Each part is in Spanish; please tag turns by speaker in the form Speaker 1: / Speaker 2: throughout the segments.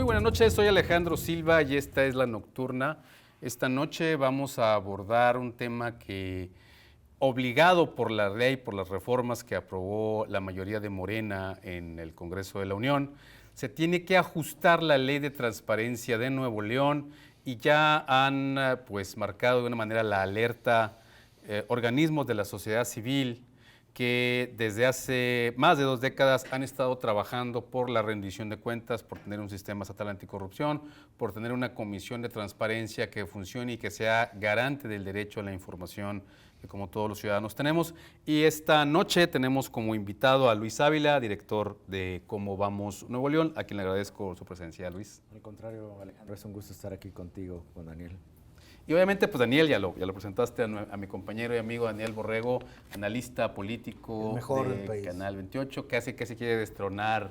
Speaker 1: Muy buenas noches, soy Alejandro Silva y esta es La Nocturna. Esta noche vamos a abordar un tema que, obligado por la ley, por las reformas que aprobó la mayoría de Morena en el Congreso de la Unión, se tiene que ajustar la ley de transparencia de Nuevo León y ya han pues marcado de una manera la alerta organismos de la sociedad civil que desde hace más de 2 décadas han estado trabajando por la rendición de cuentas, por tener un sistema estatal anticorrupción, por tener una comisión de transparencia que funcione y que sea garante del derecho a la información que como todos los ciudadanos tenemos. Y esta noche tenemos como invitado a Luis Ávila, director de Cómo Vamos Nuevo León, a quien le agradezco su presencia, Luis.
Speaker 2: Al contrario, Alejandro, es un gusto estar aquí contigo, con Daniel.
Speaker 1: Y obviamente, pues Daniel, ya lo presentaste a mi compañero y amigo Daniel Borrego, analista político de Canal 28, que se quiere destronar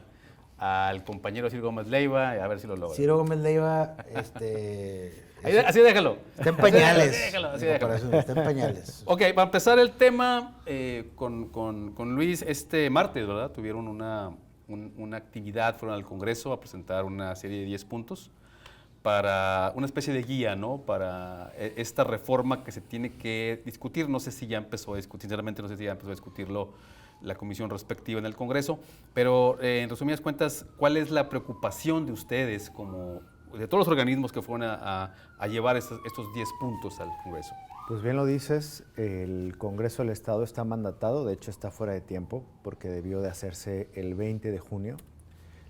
Speaker 1: al compañero Ciro Gómez Leiva, a ver si lo logra.
Speaker 3: Ciro Gómez Leiva,
Speaker 1: así déjalo.
Speaker 3: Está en pañales.
Speaker 1: Así déjalo.
Speaker 3: Está en pañales.
Speaker 1: Ok, para empezar el tema con Luis, este martes, ¿verdad? Tuvieron una actividad, fueron al Congreso a presentar una serie de 10 puntos para una especie de guía, ¿no? Para esta reforma que se tiene que discutir. No sé si ya empezó a discutir, sinceramente no sé si ya empezó a discutirlo la comisión respectiva en el Congreso, pero en resumidas cuentas, ¿cuál es la preocupación de ustedes, como de todos los organismos que fueron a llevar estos 10 puntos al Congreso?
Speaker 2: Pues bien lo dices, el Congreso del Estado está mandatado, de hecho está fuera de tiempo, porque debió de hacerse el 20 de junio,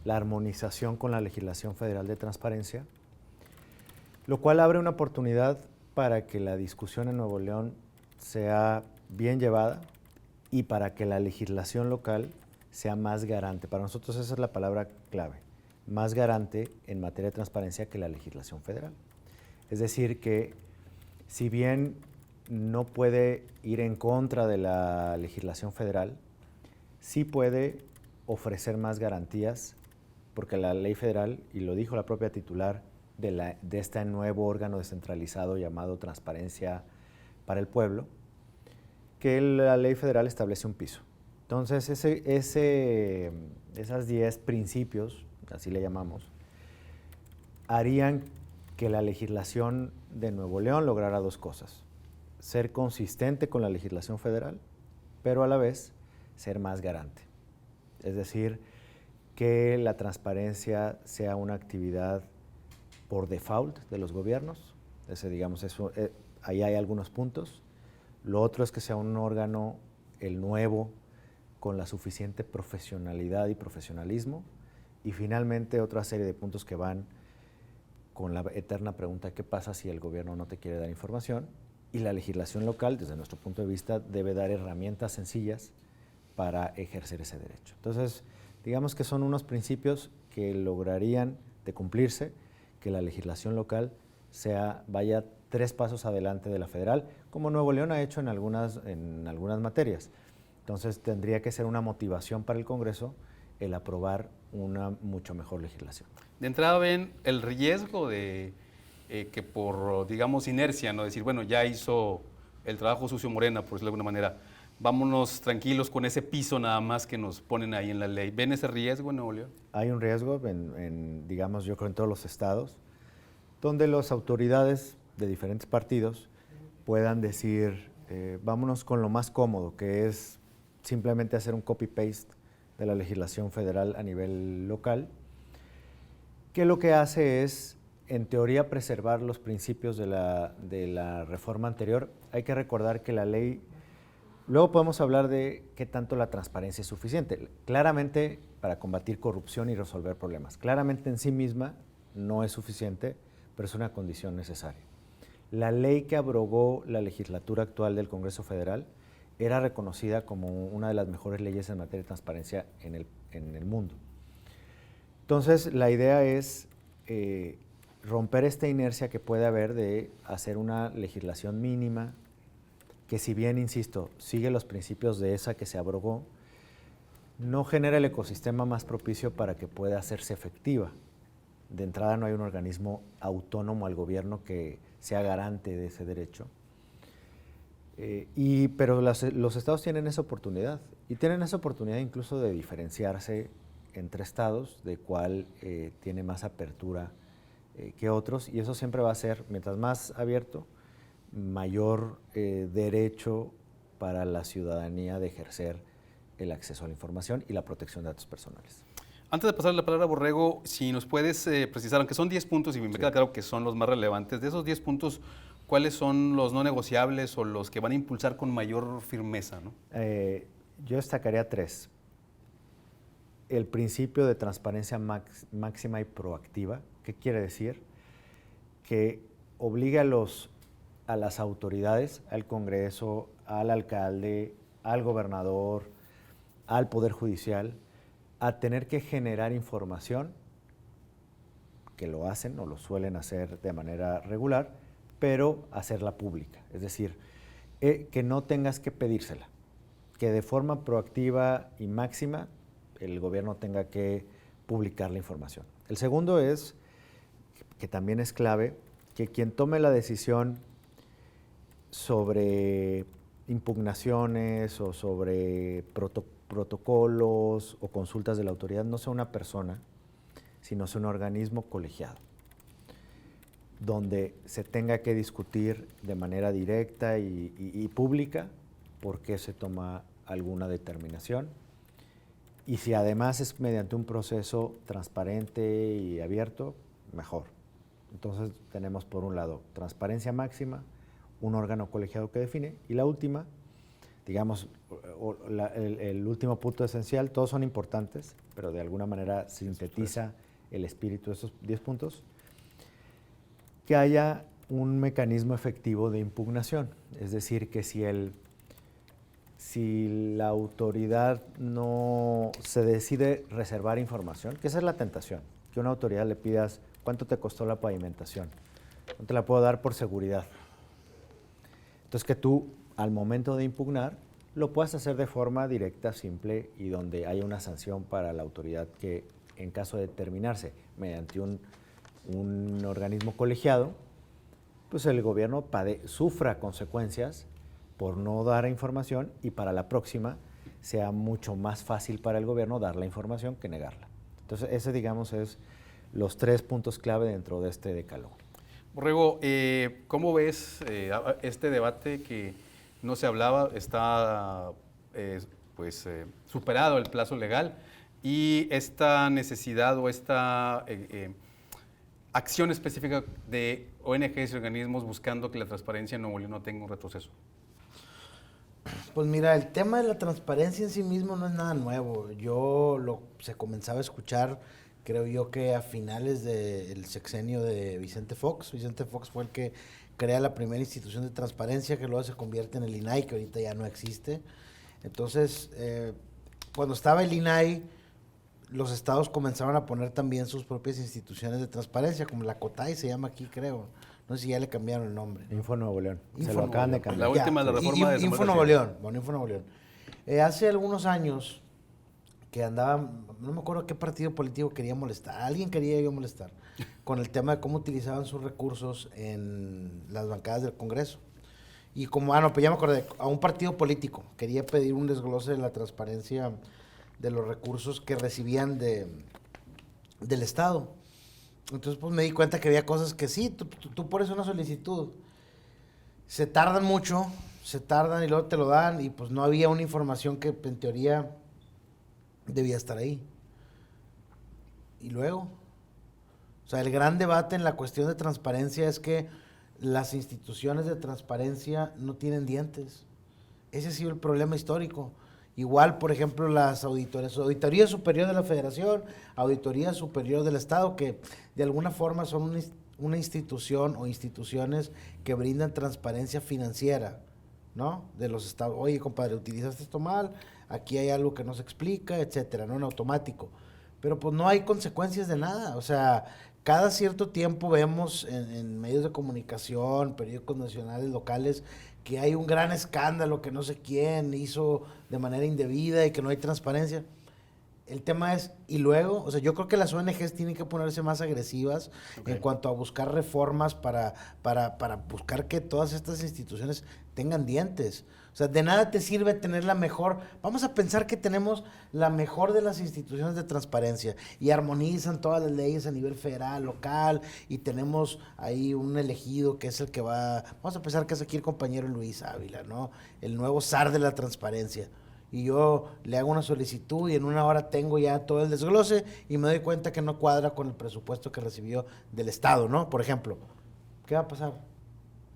Speaker 2: la armonización con la legislación federal de transparencia, lo cual abre una oportunidad para que la discusión en Nuevo León sea bien llevada y para que la legislación local sea más garante. Para nosotros esa es la palabra clave, más garante en materia de transparencia que la legislación federal. Es decir, que si bien no puede ir en contra de la legislación federal, sí puede ofrecer más garantías, porque la ley federal, y lo dijo la propia titular de este nuevo órgano descentralizado llamado Transparencia para el Pueblo, que la ley federal establece un piso. Entonces, esas 10 principios, así le llamamos, harían que la legislación de Nuevo León lograra 2 cosas: ser consistente con la legislación federal, pero a la vez ser más garante. Es decir, que la transparencia sea una actividad por default de los gobiernos. Ahí hay algunos puntos. Lo otro es que sea un órgano, el nuevo, con la suficiente profesionalidad y profesionalismo. Y finalmente otra serie de puntos que van con la eterna pregunta: ¿qué pasa si el gobierno no te quiere dar información? Y la legislación local, desde nuestro punto de vista, debe dar herramientas sencillas para ejercer ese derecho. Entonces, digamos que son unos principios que lograrían de cumplirse, que la legislación local vaya 3 pasos adelante de la federal, como Nuevo León ha hecho en algunas materias. Entonces tendría que ser una motivación para el Congreso el aprobar una mucho mejor legislación.
Speaker 1: De entrada ven el riesgo de que por, digamos, inercia, ¿no? Decir, bueno, ya hizo el trabajo sucio Morena, por decirlo de alguna manera, vámonos tranquilos con ese piso nada más que nos ponen ahí en la ley. ¿Ven ese riesgo en Nuevo León?
Speaker 2: Hay un riesgo, digamos, yo creo en todos los estados, donde las autoridades de diferentes partidos puedan decir, vámonos con lo más cómodo, que es simplemente hacer un copy-paste de la legislación federal a nivel local, que lo que hace es, en teoría, preservar los principios de la reforma anterior. Hay que recordar que la ley, luego podemos hablar de qué tanto la transparencia es suficiente. Claramente, para combatir corrupción y resolver problemas. Claramente en sí misma no es suficiente, pero es una condición necesaria. La ley que abrogó la legislatura actual del Congreso Federal era reconocida como una de las mejores leyes en materia de transparencia en el mundo. Entonces, la idea es romper esta inercia que puede haber de hacer una legislación mínima que, si bien, insisto, sigue los principios de esa que se abrogó, no genera el ecosistema más propicio para que pueda hacerse efectiva. De entrada, no hay un organismo autónomo al gobierno que sea garante de ese derecho. Pero los estados tienen esa oportunidad, y tienen esa oportunidad incluso de diferenciarse entre estados de cuál tiene más apertura que otros, y eso siempre va a ser, mientras más abierto, mayor derecho para la ciudadanía de ejercer el acceso a la información y la protección de datos personales.
Speaker 1: Antes de pasar la palabra a Borrego, si nos puedes precisar, aunque son 10 puntos y me queda claro que son los más relevantes, de esos 10 puntos, ¿cuáles son los no negociables o los que van a impulsar con mayor firmeza, ¿no?
Speaker 2: Yo destacaría 3. El principio de transparencia máxima y proactiva. ¿Qué quiere decir? Que obliga a las autoridades, al Congreso, al alcalde, al gobernador, al Poder Judicial, a tener que generar información, que lo hacen o lo suelen hacer de manera regular, pero hacerla pública. Es decir, que no tengas que pedírsela, que de forma proactiva y máxima el gobierno tenga que publicar la información. El segundo es, que también es clave, que quien tome la decisión sobre impugnaciones o sobre protocolos o consultas de la autoridad no sea una persona, sino sea un organismo colegiado, donde se tenga que discutir de manera directa y pública por qué se toma alguna determinación. Y si además es mediante un proceso transparente y abierto, mejor. Entonces tenemos por un lado transparencia máxima, un órgano colegiado que define, y la última, digamos, el último punto esencial, todos son importantes, pero de alguna manera sintetiza el espíritu de esos 10 puntos, que haya un mecanismo efectivo de impugnación. Es decir, que si la autoridad no se decide reservar información, que esa es la tentación, que a una autoridad le pidas cuánto te costó la pavimentación, no te la puedo dar por seguridad. Entonces que tú, al momento de impugnar, lo puedas hacer de forma directa, simple, y donde haya una sanción para la autoridad que, en caso de determinarse mediante un organismo colegiado, pues el gobierno sufra consecuencias por no dar información, y para la próxima sea mucho más fácil para el gobierno dar la información que negarla. Entonces, ese, digamos, es los 3 puntos clave dentro de este decálogo.
Speaker 1: Borrego, ¿cómo ves este debate que no se hablaba, está superado el plazo legal, y esta necesidad o esta acción específica de ONGs y organismos buscando que la transparencia en Nuevo León no tenga un retroceso?
Speaker 3: Pues mira, el tema de la transparencia en sí mismo no es nada nuevo. Se comenzaba a escuchar, creo yo, que a finales del sexenio de Vicente Fox. Vicente Fox fue el que crea la primera institución de transparencia, que luego se convierte en el INAI, que ahorita ya no existe. Entonces, cuando estaba el INAI, los estados comenzaron a poner también sus propias instituciones de transparencia, como la COTAI se llama aquí, creo. No sé si ya le cambiaron el nombre, ¿no?
Speaker 2: Info Nuevo León.
Speaker 3: Info
Speaker 2: Se lo acaban de
Speaker 3: Nuevo León.
Speaker 2: cambiar.
Speaker 1: La última de la reforma de
Speaker 3: Info Nuevo León. Bueno, Info Nuevo León. Hace algunos años que andaba, no me acuerdo qué partido político quería molestar, alguien quería yo molestar, con el tema de cómo utilizaban sus recursos en las bancadas del Congreso. Y como, pues ya me acordé, a un partido político quería pedir un desglose de la transparencia de los recursos que recibían del Estado. Entonces, pues me di cuenta que había cosas que sí, tú pones una solicitud, se tardan mucho, y luego te lo dan, y pues no había una información que en teoría debía estar ahí. Y luego, o sea, el gran debate en la cuestión de transparencia es que las instituciones de transparencia no tienen dientes. Ese ha sido el problema histórico. Igual, por ejemplo, las Auditoría Superior de la Federación, Auditoría Superior del Estado, que de alguna forma son una institución o instituciones que brindan transparencia financiera, ¿no? De los estados. Oye, compadre, utilizaste esto mal, aquí hay algo que no se explica, etcétera, ¿no? En automático. Pero pues no hay consecuencias de nada. O sea, cada cierto tiempo vemos en medios de comunicación, periódicos nacionales, locales, que hay un gran escándalo que no sé quién hizo de manera indebida y que no hay transparencia. El tema es, y luego, o sea, yo creo que las ONGs tienen que ponerse más agresivas en cuanto a buscar reformas para buscar que todas estas instituciones tengan dientes. O sea, de nada te sirve tener la mejor, vamos a pensar que tenemos la mejor de las instituciones de transparencia y armonizan todas las leyes a nivel federal, local, y tenemos ahí un elegido que es el que va, vamos a pensar que es aquí el compañero Luis Ávila, ¿no? El nuevo zar de la transparencia. Y yo le hago una solicitud y en una hora tengo ya todo el desglose y me doy cuenta que no cuadra con el presupuesto que recibió del Estado, ¿no? Por ejemplo, ¿qué va a pasar?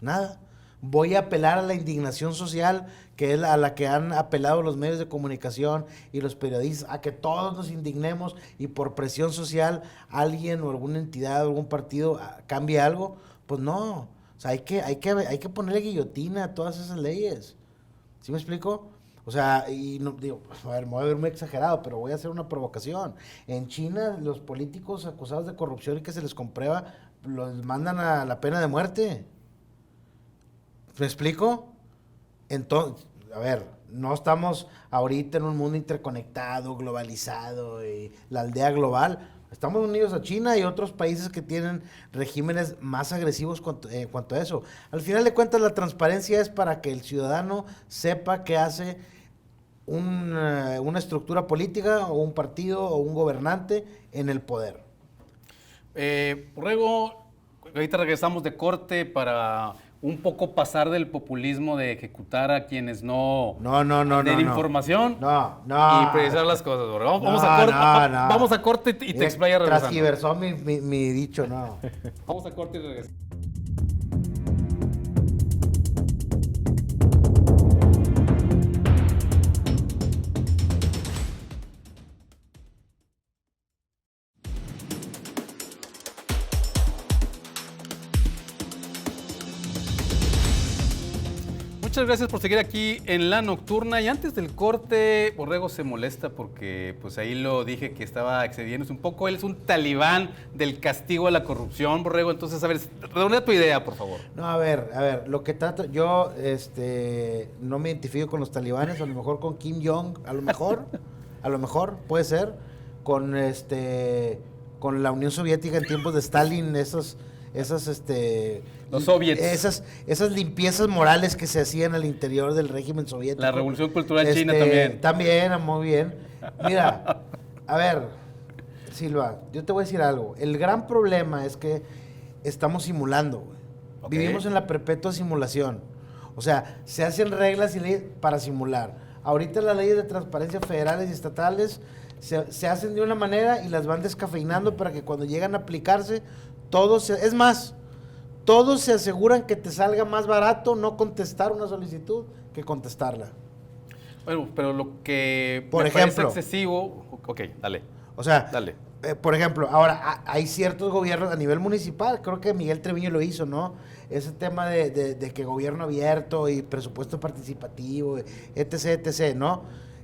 Speaker 3: Nada. Voy a apelar a la indignación social, que es a la que han apelado los medios de comunicación y los periodistas, a que todos nos indignemos y por presión social alguien o alguna entidad o algún partido cambie algo. Pues no. O sea, hay que ponerle guillotina a todas esas leyes. ¿Sí me explico? O sea, y no digo, a ver, me voy a ver muy exagerado, pero voy a hacer una provocación. En China, los políticos acusados de corrupción y que se les comprueba, los mandan a la pena de muerte. ¿Me explico? Entonces, a ver, no estamos ahorita en un mundo interconectado, globalizado, y la aldea global. Estamos unidos a China y otros países que tienen regímenes más agresivos en cuanto a eso. Al final de cuentas, la transparencia es para que el ciudadano sepa qué hace una estructura política o un partido o un gobernante en el poder.
Speaker 1: Borrego, ahorita regresamos de corte para un poco pasar del populismo de ejecutar a quienes no den información y precisar las cosas, Borrego. Vamos a corte y te explayas regresando.
Speaker 3: Transgiversó mi dicho, no.
Speaker 1: Vamos a corte y regresamos. Muchas gracias por seguir aquí en La Nocturna. Y antes del corte, Borrego se molesta porque pues ahí lo dije que estaba excediéndose un poco. Él es un talibán del castigo a la corrupción, Borrego. Entonces, a ver, redondea tu idea, por favor.
Speaker 3: No, a ver, lo que trato, yo no me identifico con los talibanes, a lo mejor con Kim Jong, a lo mejor, puede ser, con la Unión Soviética en tiempos de Stalin,
Speaker 1: los soviets.
Speaker 3: Esas limpiezas morales que se hacían al interior del régimen soviético.
Speaker 1: La Revolución Cultural China también.
Speaker 3: También, muy bien. Mira, a ver, Silva, yo te voy a decir algo. El gran problema es que estamos simulando, güey. Okay. Vivimos en la perpetua simulación. O sea, se hacen reglas y leyes para simular. Ahorita las leyes de transparencia federales y estatales se hacen de una manera y las van descafeinando para que cuando llegan a aplicarse, todos se aseguran que te salga más barato no contestar una solicitud que contestarla.
Speaker 1: Bueno, pero lo que
Speaker 3: por
Speaker 1: me
Speaker 3: ejemplo,
Speaker 1: parece excesivo... Ok, dale.
Speaker 3: O sea,
Speaker 1: dale.
Speaker 3: Por ejemplo, ahora hay ciertos gobiernos a nivel municipal, creo que Miguel Treviño lo hizo, ¿no? Ese tema de que gobierno abierto y presupuesto participativo, etc., ¿no?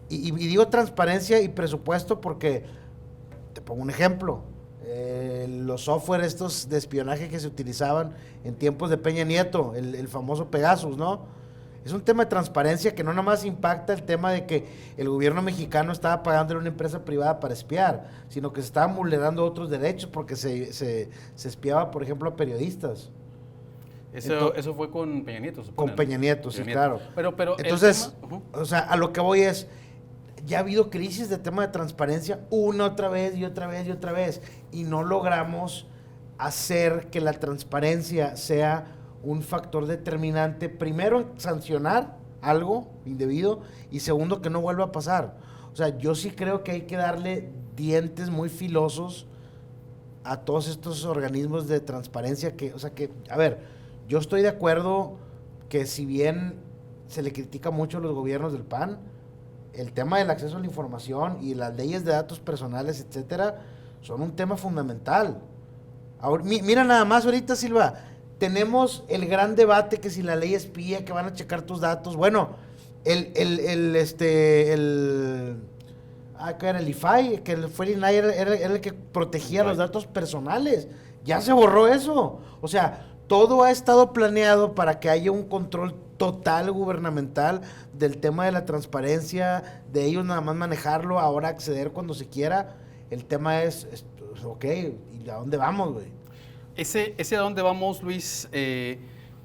Speaker 3: Y digo transparencia y presupuesto porque, te pongo un ejemplo, los software estos de espionaje que se utilizaban en tiempos de Peña Nieto, el famoso Pegasus, ¿no? Es un tema de transparencia que no nada más impacta el tema de que el gobierno mexicano estaba pagándole a una empresa privada para espiar, sino que se estaban vulnerando otros derechos porque se espiaba, por ejemplo, a periodistas.
Speaker 1: Eso fue con Peña Nieto, supongo.
Speaker 3: Con Peña Nieto, sí, claro.
Speaker 1: Pero
Speaker 3: entonces, o sea, a lo que voy es, ya ha habido crisis de tema de transparencia otra vez, y no logramos hacer que la transparencia sea un factor determinante, primero en sancionar algo indebido y segundo que no vuelva a pasar. O sea, yo sí creo que hay que darle dientes muy filosos a todos estos organismos de transparencia a ver, yo estoy de acuerdo que si bien se le critica mucho a los gobiernos del PAN, el tema del acceso a la información y las leyes de datos personales, etcétera, son un tema fundamental. Ahora, mira nada más ahorita, Silva, tenemos el gran debate que si la ley espía, que van a checar tus datos. Bueno, ¿qué era el IFAI? Que fue el INAI, era el que protegía los datos personales. Ya se borró eso. O sea, todo ha estado planeado para que haya un control total gubernamental del tema de la transparencia, de ellos nada más manejarlo, ahora acceder cuando se quiera. El tema es ok, ¿y a dónde vamos, güey?
Speaker 1: Ese a dónde vamos, Luis,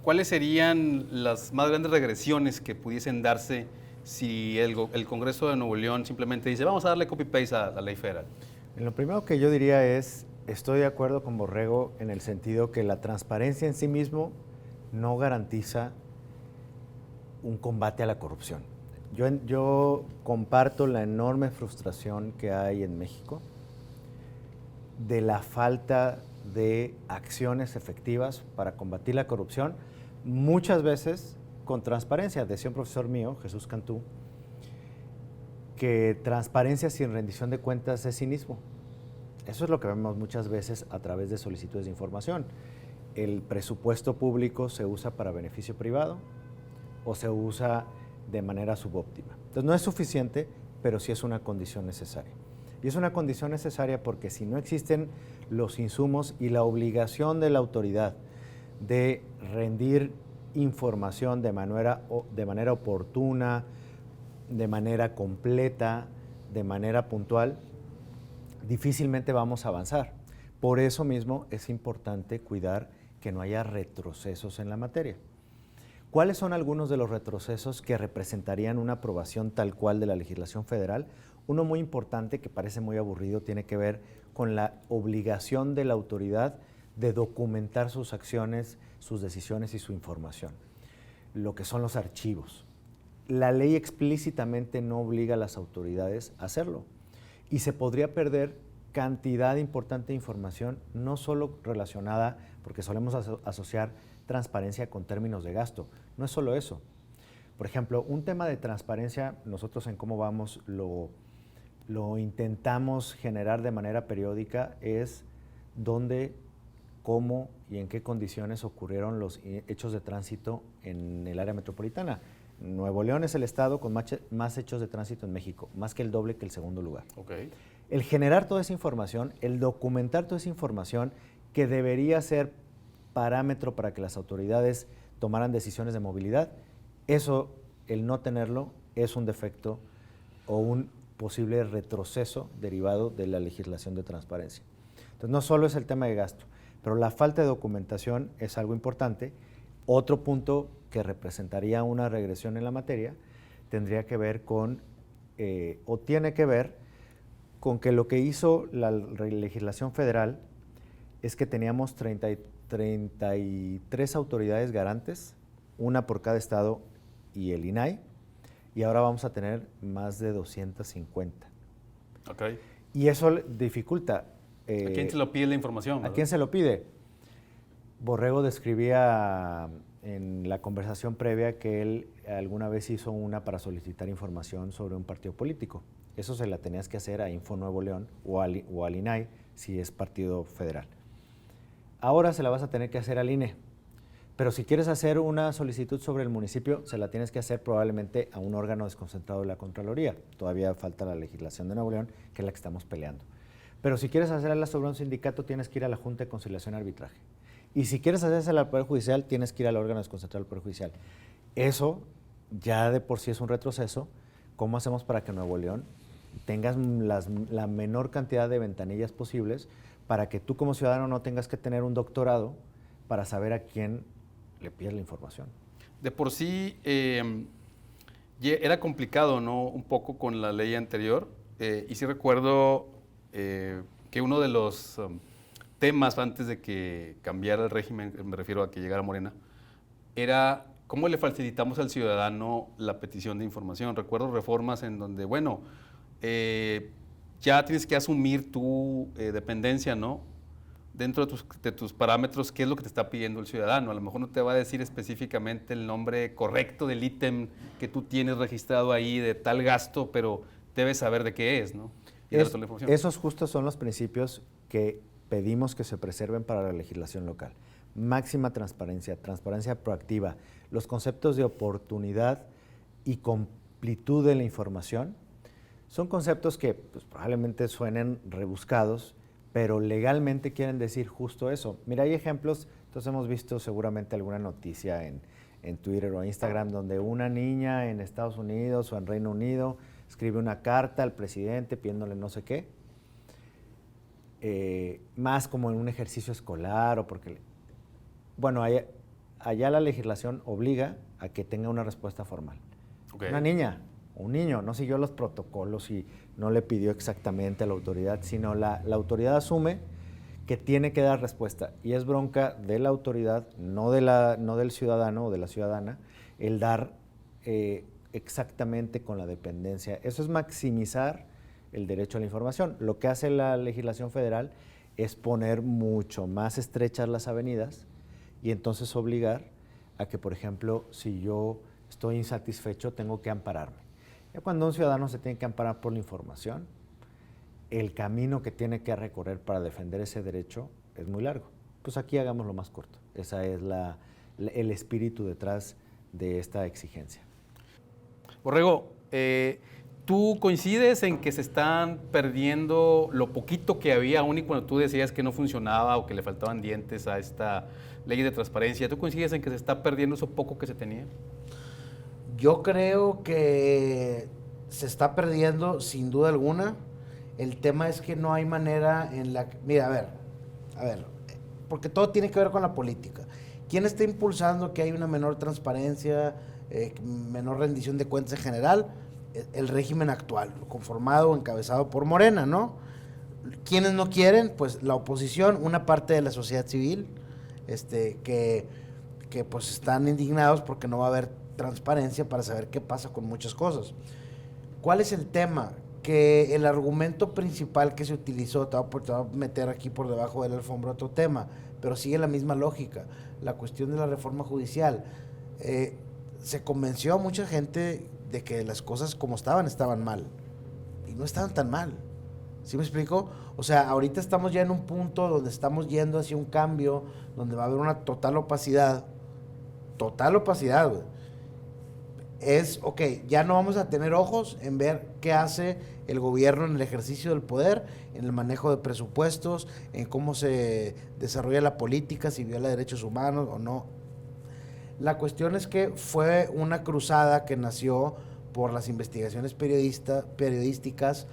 Speaker 1: ¿cuáles serían las más grandes regresiones que pudiesen darse si el Congreso de Nuevo León simplemente dice, vamos a darle copy-paste a la ley federal?
Speaker 2: Lo primero que yo diría es, estoy de acuerdo con Borrego en el sentido que la transparencia en sí mismo no garantiza un combate a la corrupción. Yo comparto la enorme frustración que hay en México de la falta de acciones efectivas para combatir la corrupción, muchas veces con transparencia. Decía un profesor mío, Jesús Cantú, que transparencia sin rendición de cuentas es cinismo. Eso es lo que vemos muchas veces a través de solicitudes de información. El presupuesto público se usa para beneficio privado o se usa de manera subóptima. Entonces no es suficiente, pero sí es una condición necesaria. Y es una condición necesaria porque si no existen los insumos y la obligación de la autoridad de rendir información de manera oportuna, de manera completa, de manera puntual, difícilmente vamos a avanzar. Por eso mismo es importante cuidar que no haya retrocesos en la materia. ¿Cuáles son algunos de los retrocesos que representarían una aprobación tal cual de la legislación federal? Uno muy importante, que parece muy aburrido, tiene que ver con la obligación de la autoridad de documentar sus acciones, sus decisiones y su información, lo que son los archivos. La ley explícitamente no obliga a las autoridades a hacerlo y se podría perder cantidad importante de información, no solo relacionada, porque solemos asociar transparencia con términos de gasto, no es solo eso. Por ejemplo, un tema de transparencia, nosotros en Cómo Vamos lo intentamos generar de manera periódica, es dónde, cómo y en qué condiciones ocurrieron los hechos de tránsito en el área metropolitana. Nuevo León es el estado con más hechos de tránsito en México, más que el doble que el segundo lugar.
Speaker 1: Okay.
Speaker 2: El generar toda esa información, el documentar toda esa información que debería ser parámetro para que las autoridades tomaran decisiones de movilidad, eso, el no tenerlo, es un defecto o un posible retroceso derivado de la legislación de transparencia. Entonces, no solo es el tema de gasto, pero la falta de documentación es algo importante. Otro punto que representaría una regresión en la materia tendría que ver con, o tiene que ver con que lo que hizo la legislación federal es que teníamos 33 autoridades garantes, una por cada estado y el INAI, y ahora vamos a tener más de 250.
Speaker 1: Okay.
Speaker 2: Y eso dificulta.
Speaker 1: ¿A quién se lo pide la información?
Speaker 2: ¿A quién se lo pide? Borrego describía en la conversación previa que él alguna vez hizo una para solicitar información sobre un partido político. Eso se la tenías que hacer a Info Nuevo León o al INAI si es partido federal. Ahora se la vas a tener que hacer al INE. Pero si quieres hacer una solicitud sobre el municipio, se la tienes que hacer probablemente a un órgano desconcentrado de la Contraloría. Todavía falta la legislación de Nuevo León, que es la que estamos peleando. Pero si quieres hacerla sobre un sindicato, tienes que ir a la Junta de Conciliación y Arbitraje. Y si quieres hacerla al Poder Judicial, tienes que ir al órgano desconcentrado del Poder Judicial. Eso ya de por sí es un retroceso. ¿Cómo hacemos para que Nuevo León tengas la menor cantidad de ventanillas posibles para que tú como ciudadano no tengas que tener un doctorado para saber a quién le pides la información?
Speaker 1: De por sí era complicado, ¿no? Un poco con la ley anterior. Y sí recuerdo que uno de los temas antes de que cambiara el régimen, me refiero a que llegara Morena, era cómo le facilitamos al ciudadano la petición de información. Recuerdo reformas en donde, bueno, ya tienes que asumir tu dependencia, ¿no? Dentro de tus parámetros, qué es lo que te está pidiendo el ciudadano. A lo mejor no te va a decir específicamente el nombre correcto del ítem que tú tienes registrado ahí de tal gasto, pero debes saber de qué es, ¿no?
Speaker 2: Esos justos son los principios que pedimos que se preserven para la legislación local. Máxima transparencia, transparencia proactiva, los conceptos de oportunidad y completud de la información son conceptos que pues, probablemente suenen rebuscados, pero legalmente quieren decir justo eso. Mira, hay ejemplos, entonces hemos visto seguramente alguna noticia en Twitter o Instagram donde una niña en Estados Unidos o en Reino Unido escribe una carta al presidente pidiéndole no sé qué, más como en un ejercicio escolar o porque... Bueno, allá la legislación obliga a que tenga una respuesta formal.
Speaker 1: Okay.
Speaker 2: Una niña, un niño, no siguió los protocolos y no le pidió exactamente a la autoridad, sino la autoridad asume que tiene que dar respuesta. Y es bronca de la autoridad, no del ciudadano o de la ciudadana, el dar exactamente con la dependencia. Eso es maximizar el derecho a la información. Lo que hace la legislación federal es poner mucho más estrechas las avenidas y entonces obligar a que, por ejemplo, si yo estoy insatisfecho, tengo que ampararme. Ya cuando un ciudadano se tiene que amparar por la información, el camino que tiene que recorrer para defender ese derecho es muy largo. Pues aquí hagámoslo más corto. Ese es el espíritu detrás de esta exigencia.
Speaker 1: Borrego, ¿tú coincides en que se están perdiendo lo poquito que había, aún y cuando tú decías que no funcionaba o que le faltaban dientes a esta ley de transparencia? ¿Tú coincides en que se está perdiendo eso poco que se tenía?
Speaker 3: Yo creo que se está perdiendo sin duda alguna. El tema es que no hay manera en la... Mira, a ver, porque todo tiene que ver con la política. ¿Quién está impulsando que hay una menor transparencia, menor rendición de cuentas en general? El régimen actual, conformado o encabezado por Morena, ¿no? ¿Quiénes no quieren? Pues la oposición, una parte de la sociedad civil, que pues están indignados porque no va a haber transparencia para saber qué pasa con muchas cosas. ¿Cuál es el tema? Que el argumento principal que se utilizó, te voy a meter aquí por debajo de la alfombra otro tema, pero sigue la misma lógica, la cuestión de la reforma judicial. Se convenció a mucha gente de que las cosas como estaban mal, y no estaban tan mal. ¿Sí me explico? O sea, ahorita estamos ya en un punto donde estamos yendo hacia un cambio, donde va a haber una total opacidad, güey. Ok, ya no vamos a tener ojos en ver qué hace el gobierno en el ejercicio del poder, en el manejo de presupuestos, en cómo se desarrolla la política, si viola derechos humanos o no. La cuestión es que fue una cruzada que nació por las investigaciones periodísticas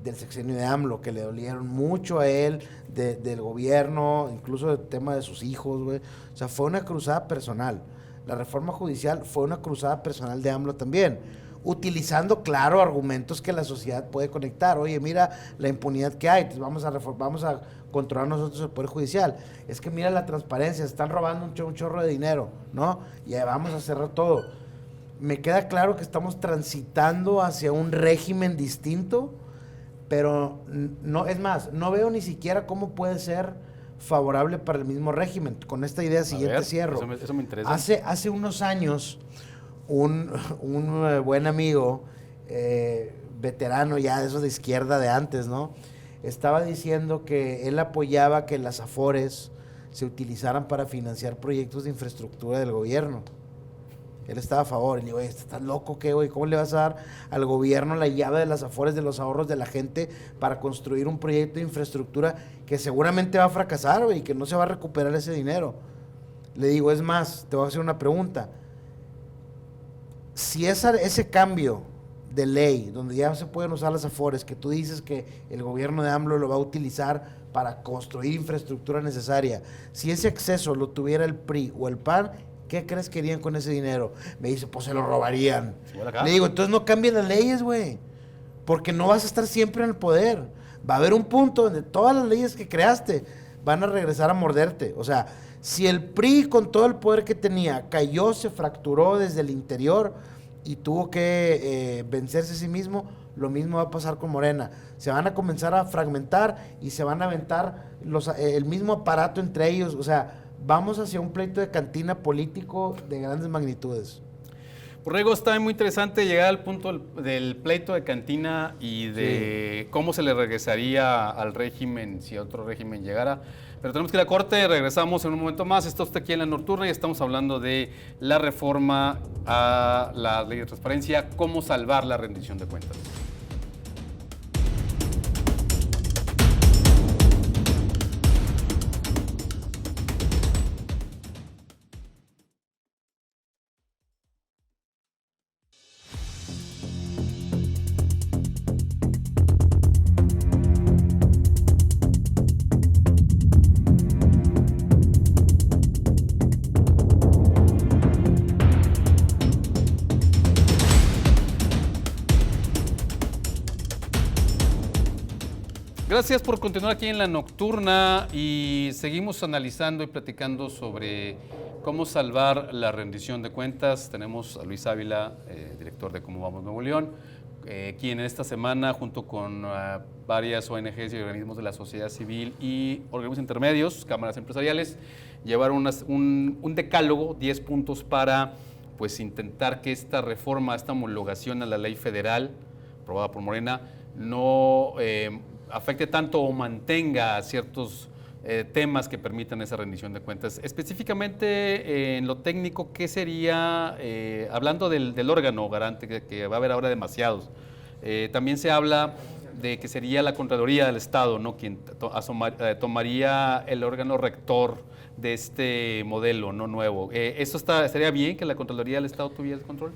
Speaker 3: del sexenio de AMLO, que le dolieron mucho a él, del gobierno, incluso del tema de sus hijos, güey. O sea, fue una cruzada personal. La reforma judicial fue una cruzada personal de AMLO también, utilizando, claro, argumentos que la sociedad puede conectar. Oye, mira la impunidad que hay, entonces vamos a controlar nosotros el Poder Judicial. Es que mira la transparencia, se están robando un chorro de dinero, ¿no? Y vamos a cerrar todo. Me queda claro que estamos transitando hacia un régimen distinto, pero no, es más, no veo ni siquiera cómo puede ser favorable para el mismo régimen. Con esta idea siguiente cierro.
Speaker 1: Eso me interesa.
Speaker 3: Hace unos años, un buen amigo, veterano ya de esos de izquierda de antes, ¿no? Estaba diciendo que él apoyaba que las Afores se utilizaran para financiar proyectos de infraestructura del gobierno. Él estaba a favor. Y le digo, ¿estás loco qué, güey? ¿Cómo le vas a dar al gobierno la llave de las Afores, de los ahorros de la gente para construir un proyecto de infraestructura que seguramente va a fracasar, güey, y que no se va a recuperar ese dinero? Le digo, es más, te voy a hacer una pregunta. Si ese cambio de ley, donde ya se pueden usar las Afores, que tú dices que el gobierno de AMLO lo va a utilizar para construir infraestructura necesaria, si ese acceso lo tuviera el PRI o el PAN, ¿qué crees que harían con ese dinero? Me dice, pues se lo robarían. Le digo, entonces no cambien las leyes, güey, porque no vas a estar siempre en el poder. Va a haber un punto donde todas las leyes que creaste van a regresar a morderte. O sea, si el PRI con todo el poder que tenía cayó, se fracturó desde el interior y tuvo que vencerse a sí mismo, lo mismo va a pasar con Morena. Se van a comenzar a fragmentar y se van a aventar el mismo aparato entre ellos. O sea, vamos hacia un pleito de cantina político de grandes magnitudes.
Speaker 1: Borrego, está muy interesante llegar al punto del pleito de cantina y de cómo se le regresaría al régimen si otro régimen llegara. Pero tenemos que ir a corte, regresamos en un momento más. Está usted aquí en La Nocturna y estamos hablando de la reforma a la ley de transparencia, cómo salvar la rendición de cuentas. Gracias por continuar aquí en La Nocturna y seguimos analizando y platicando sobre cómo salvar la rendición de cuentas. Tenemos a Luis Ávila, director de Cómo Vamos Nuevo León, quien esta semana, junto con varias ONGs y organismos de la sociedad civil y organismos intermedios, cámaras empresariales, llevaron un decálogo, 10 puntos para pues, intentar que esta reforma, esta homologación a la ley federal aprobada por Morena, no afecte tanto o mantenga ciertos temas que permitan esa rendición de cuentas. Específicamente en lo técnico, ¿qué sería, hablando del órgano garante, que va a haber ahora demasiados? También se habla de que sería la Contraloría del Estado, ¿no?, quien tomaría el órgano rector de este modelo, no nuevo. ¿Eso estaría bien, que la Contraloría del Estado tuviera el control?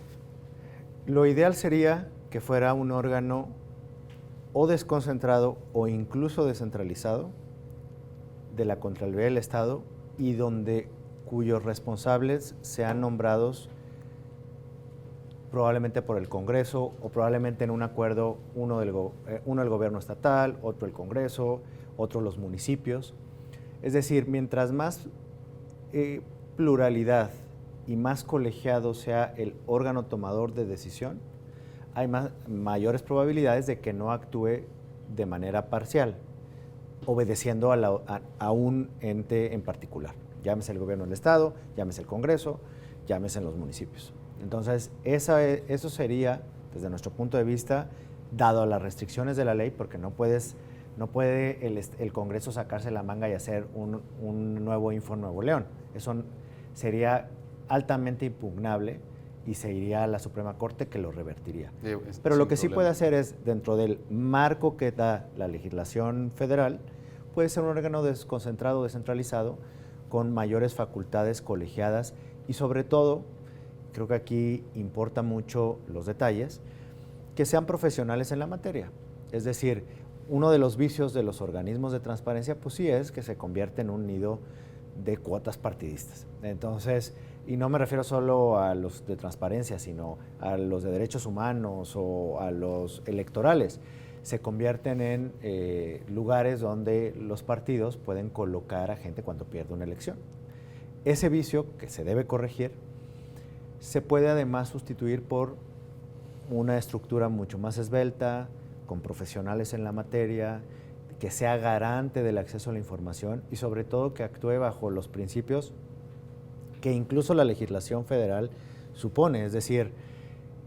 Speaker 2: Lo ideal sería que fuera un órgano o desconcentrado o incluso descentralizado de la Contraloría del Estado y cuyos responsables sean nombrados probablemente por el Congreso o probablemente en un acuerdo, uno el gobierno estatal, otro el Congreso, otro los municipios. Es decir, mientras más pluralidad y más colegiado sea el órgano tomador de decisión, hay mayores probabilidades de que no actúe de manera parcial, obedeciendo a un ente en particular. Llámese el gobierno del Estado, llámese el Congreso, llámese en los municipios. Entonces, eso sería, desde nuestro punto de vista, dado las restricciones de la ley, porque no puede el Congreso sacarse la manga y hacer un nuevo Info Nuevo León. Eso sería altamente impugnable y se iría a la Suprema Corte, que lo revertiría. Pero lo que sí puede hacer es, dentro del marco que da la legislación federal, puede ser un órgano desconcentrado, descentralizado, con mayores facultades colegiadas y sobre todo, creo que aquí importa mucho los detalles, que sean profesionales en la materia. Es decir, uno de los vicios de los organismos de transparencia, pues sí es que se convierte en un nido de cuotas partidistas. Entonces, y no me refiero solo a los de transparencia, sino a los de derechos humanos o a los electorales. Se convierten en lugares donde los partidos pueden colocar a gente cuando pierde una elección. Ese vicio, que se debe corregir, se puede además sustituir por una estructura mucho más esbelta, con profesionales en la materia, que sea garante del acceso a la información y sobre todo que actúe bajo los principios que incluso la legislación federal supone. Es decir,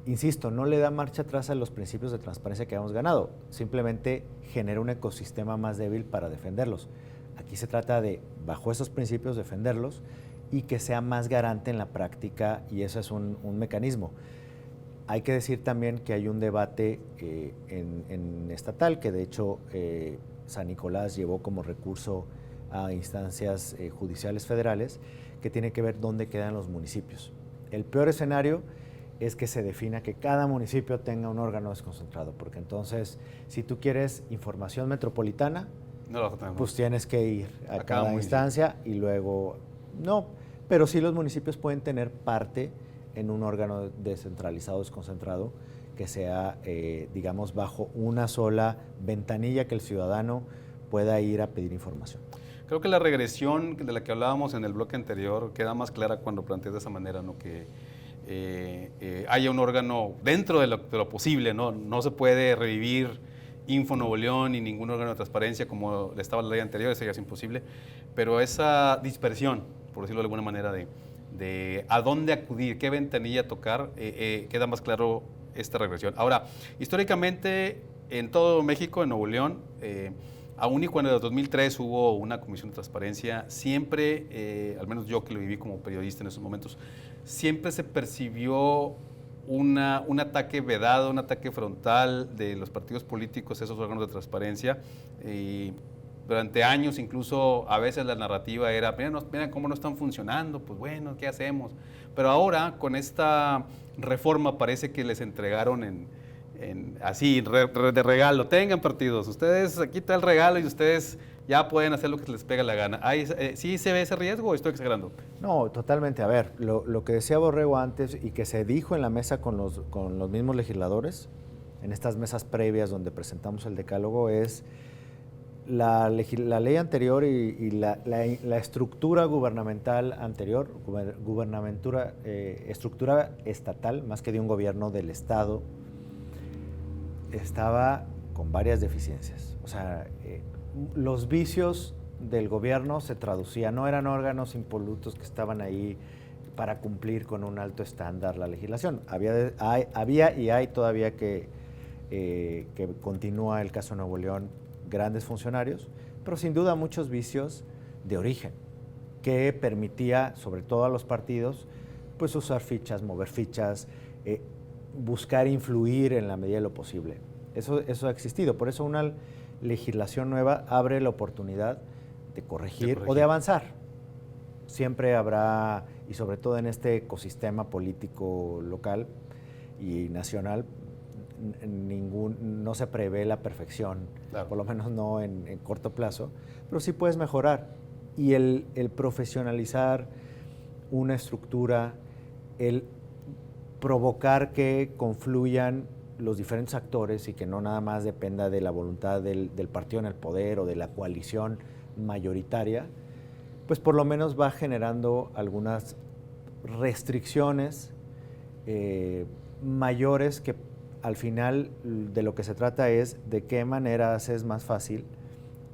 Speaker 2: insisto, no le da marcha atrás a los principios de transparencia que hemos ganado, simplemente genera un ecosistema más débil para defenderlos. Aquí se trata de, bajo esos principios, defenderlos y que sea más garante en la práctica, y eso es un mecanismo. Hay que decir también que hay un debate en estatal, que de hecho San Nicolás llevó como recurso a instancias judiciales federales, que tiene que ver dónde quedan los municipios. El peor escenario es que se defina que cada municipio tenga un órgano desconcentrado, porque entonces, si tú quieres información metropolitana, pues tienes que ir a cada instancia y luego, no, pero sí los municipios pueden tener parte en un órgano descentralizado, desconcentrado, que sea, digamos, bajo una sola ventanilla que el ciudadano pueda ir a pedir información.
Speaker 1: Creo que la regresión de la que hablábamos en el bloque anterior queda más clara cuando planteas de esa manera, ¿no?, que haya un órgano dentro de lo posible, ¿no? No se puede revivir Info Nuevo León ni ningún órgano de transparencia como estaba la ley anterior, eso ya es imposible, pero esa dispersión, por decirlo de alguna manera, de a dónde acudir, qué ventanilla tocar, queda más claro esta regresión. Ahora, históricamente, en todo México, en Nuevo León, aún y cuando en el 2003 hubo una comisión de transparencia, siempre, al menos yo que lo viví como periodista en esos momentos, siempre se percibió un ataque vedado, un ataque frontal de los partidos políticos a esos órganos de transparencia. Y durante años incluso a veces la narrativa era, miren cómo no están funcionando, pues bueno, ¿qué hacemos? Pero ahora con esta reforma parece que les entregaron así, de regalo, tengan partidos, ustedes, aquí está el regalo y ustedes ya pueden hacer lo que les pega la gana. ¿Sí se ve ese riesgo o estoy exagerando?
Speaker 2: No, totalmente. A ver, lo que decía Borrego antes y que se dijo en la mesa con los mismos legisladores, en estas mesas previas donde presentamos el decálogo, es la ley anterior y la estructura gubernamental anterior, estructura estatal, más que de un gobierno del Estado, estaba con varias deficiencias. O sea, los vicios del gobierno se traducían, no eran órganos impolutos que estaban ahí para cumplir con un alto estándar la legislación. Había y hay todavía que continúa el caso Nuevo León, grandes funcionarios, pero sin duda muchos vicios de origen, que permitía, sobre todo a los partidos, pues usar fichas, mover fichas, buscar influir en la medida de lo posible. Eso ha existido, por eso una legislación nueva abre la oportunidad de corregir o de avanzar. Siempre habrá, y sobre todo en este ecosistema político local y nacional, no se prevé la perfección, claro, por lo menos no en corto plazo, pero sí puedes mejorar. Y el profesionalizar una estructura, el provocar que confluyan los diferentes actores y que no nada más dependa de la voluntad del partido en el poder o de la coalición mayoritaria, pues por lo menos va generando algunas restricciones mayores que al final de lo que se trata es de qué manera haces más fácil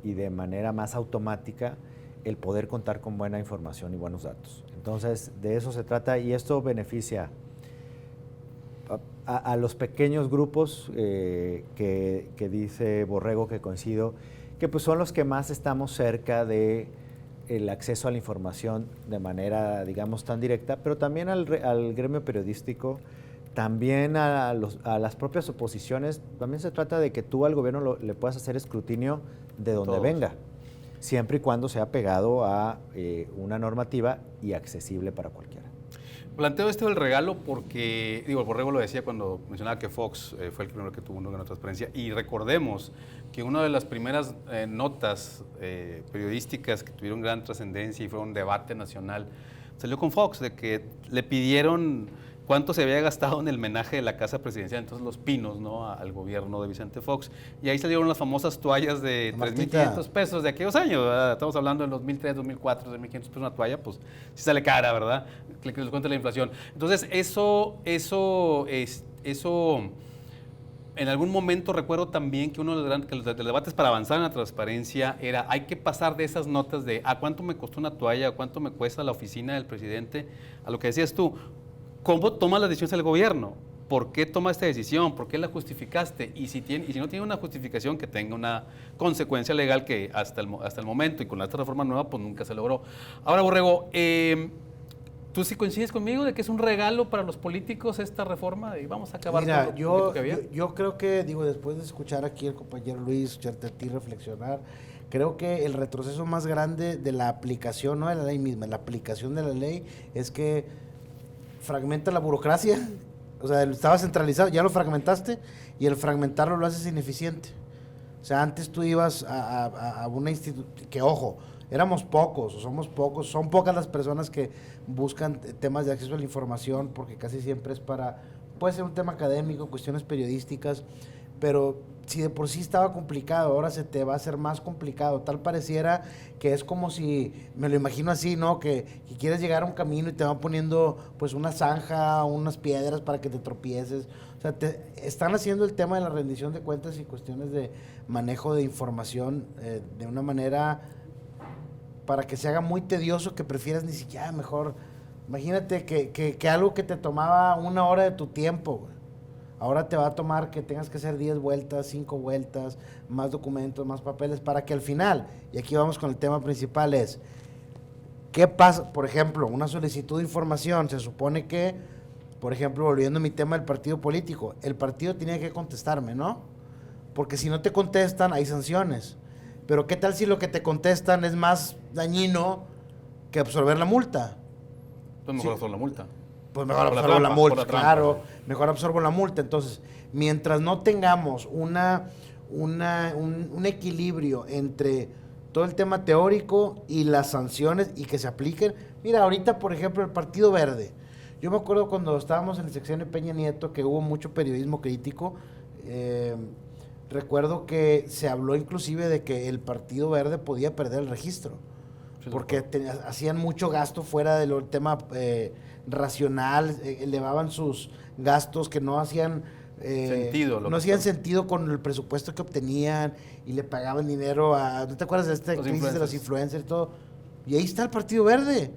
Speaker 2: y de manera más automática el poder contar con buena información y buenos datos. Entonces, de eso se trata y esto beneficia a los pequeños grupos que dice Borrego, que coincido, que pues son los que más estamos cerca de el acceso a la información de manera, digamos, tan directa, pero también al gremio periodístico, también a las propias oposiciones. También se trata de que tú al gobierno le puedas hacer escrutinio de donde todos venga, siempre y cuando sea pegado a una normativa y accesible para cualquiera.
Speaker 1: Planteo esto del regalo porque, digo, el Borrego lo decía cuando mencionaba que Fox fue el primero que tuvo una gran transparencia, y recordemos que una de las primeras notas periodísticas que tuvieron gran trascendencia y fue un debate nacional, salió con Fox, de que le pidieron cuánto se había gastado en el homenaje de la Casa Presidencial, entonces Los Pinos, ¿no?, al gobierno de Vicente Fox. Y ahí salieron las famosas toallas de 3,500 pesos de aquellos años, ¿verdad? Estamos hablando de 2003, 2004, 3,500 pesos una toalla, pues sí sale cara, ¿verdad? Que les cuente la inflación. Entonces, eso en algún momento recuerdo también que uno de los debates para avanzar en la transparencia era, hay que pasar de esas notas de ¿a cuánto me costó una toalla? ¿A cuánto me cuesta la oficina del presidente? A lo que decías tú, ¿cómo toma las decisiones el gobierno? ¿Por qué toma esta decisión? ¿Por qué la justificaste? Y si no tiene una justificación, que tenga una consecuencia legal, que hasta el momento y con esta reforma nueva pues nunca se logró. Ahora, Borrego, ¿tú sí coincides conmigo de que es un regalo para los políticos esta reforma y vamos a acabar con lo que había?
Speaker 3: Yo creo que, digo, después de escuchar aquí al compañero Luis, escucharte a ti reflexionar, creo que el retroceso más grande de la aplicación, no de la ley misma, la aplicación de la ley, es que fragmenta la burocracia. O sea, estaba centralizado, ya lo fragmentaste y el fragmentarlo lo haces ineficiente. O sea, antes tú ibas a una institución, que ojo, éramos pocos, o somos pocos, son pocas las personas que buscan temas de acceso a la información, porque casi siempre es puede ser un tema académico, cuestiones periodísticas, pero si de por sí estaba complicado, ahora se te va a hacer más complicado. Tal pareciera que es como si, me lo imagino así, ¿no? Que quieres llegar a un camino y te van poniendo pues una zanja, unas piedras para que te tropieces. O sea, están haciendo el tema de la rendición de cuentas y cuestiones de manejo de información de una manera para que se haga muy tedioso, que prefieras ni siquiera mejor. Imagínate que algo que te tomaba 1 hora de tu tiempo, ahora te va a tomar que tengas que hacer 10 vueltas, 5 vueltas, más documentos, más papeles, para que al final, y aquí vamos con el tema principal, es, ¿qué pasa? Por ejemplo, una solicitud de información, se supone que, por ejemplo, volviendo a mi tema del partido político, el partido tenía que contestarme, ¿no? Porque si no te contestan, hay sanciones. Pero ¿qué tal si lo que te contestan es más dañino que absorber la multa?
Speaker 1: Pues mejor absorbo la multa.
Speaker 3: Pues mejor absorbo la multa, claro, mejor absorbo la multa. Entonces, mientras no tengamos un equilibrio entre todo el tema teórico y las sanciones y que se apliquen. Mira, ahorita, por ejemplo, el Partido Verde. Yo me acuerdo cuando estábamos en el sexenio de Peña Nieto que hubo mucho periodismo crítico. recuerdo que se habló inclusive de que el Partido Verde podía perder el registro, porque hacían mucho gasto fuera del tema racional, elevaban sus gastos que no hacían
Speaker 1: sentido,
Speaker 3: no hacían sentido con el presupuesto que obtenían y le pagaban dinero a, ¿no te acuerdas de esta crisis de los influencers y todo? Y ahí está el Partido Verde.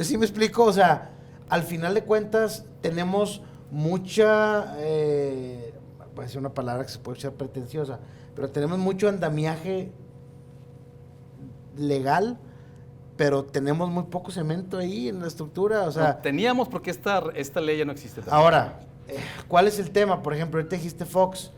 Speaker 3: ¿Sí me explico? O sea, al final de cuentas tenemos mucha, puede ser una palabra que se puede echar pretenciosa, pero tenemos mucho andamiaje legal, pero tenemos muy poco cemento ahí en la estructura, o sea...
Speaker 1: No, teníamos porque esta ley ya no existe también.
Speaker 3: Ahora, ¿cuál es el tema? Por ejemplo, ahorita dijiste Fox.